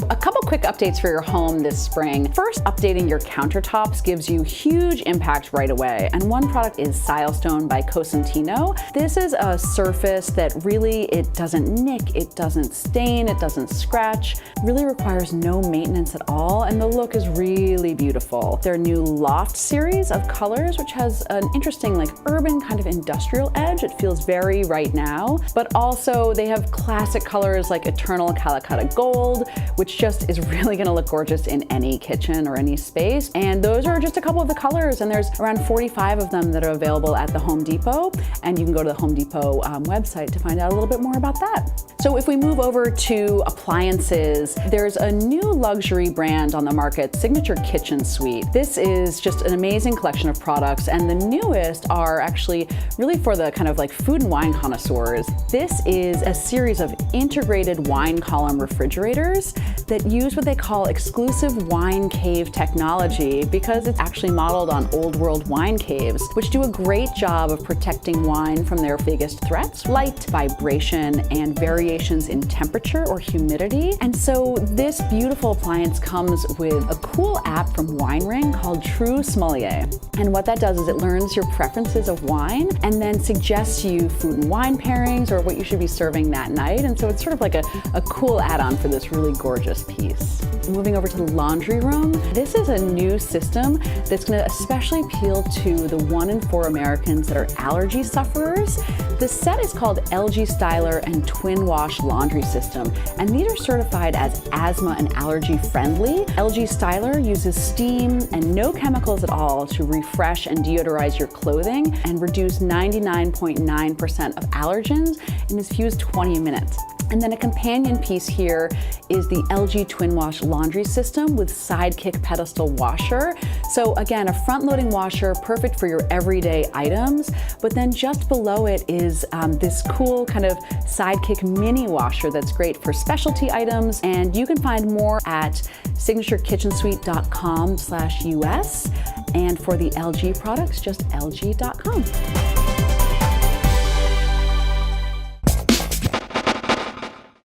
A couple quick updates for your home this spring. First, updating your countertops gives you huge impact right away. And one product is Silestone by Cosentino. This is a surface that really, it doesn't nick, it doesn't stain, it doesn't scratch, really requires no maintenance at all, and the look is really beautiful. Their new Loft series of colors, which has an interesting like urban kind of industrial edge. It feels very right now, but also they have classic colors like Eternal Calicut Gold, which just is really gonna look gorgeous in any kitchen or any space. And those are just a couple of the colors, and there's around 45 of them that are available at the Home Depot, and you can go to the Home Depot website to find out a little bit more about that. So if we move over to appliances, there's a new luxury brand on the market, Signature Kitchen Suite. This is just an amazing collection of products, and the newest are actually really for the kind of like food and wine connoisseurs. This is a series of integrated wine column refrigerators that use what they call exclusive wine cave technology, because it's actually modeled on old world wine caves, which do a great job of protecting wine from their biggest threats: light, vibration, and variations in temperature or humidity. And so this beautiful appliance comes with a cool app from Wine Ring called True Sommelier. And what that does is it learns your preferences of wine and then suggests you food and wine pairings or what you should be serving that night. And so it's sort of like a cool add-on for this really gorgeous piece. Moving over to the laundry room, this is a new system that's going to especially appeal to the 1 in 4 Americans that are allergy sufferers. The set is called LG Styler and Twin Wash Laundry System, and these are certified as asthma and allergy friendly. LG Styler uses steam and no chemicals at all to refresh and deodorize your clothing and reduce 99.9% of allergens in as few as 20 minutes. And then a companion piece here is the LG Twin Wash Laundry System with Sidekick pedestal washer. So again, a front-loading washer, perfect for your everyday items. But then just below it is this cool kind of Sidekick mini washer that's great for specialty items. And you can find more at signaturekitchensuite.com/US. And for the LG products, just lg.com.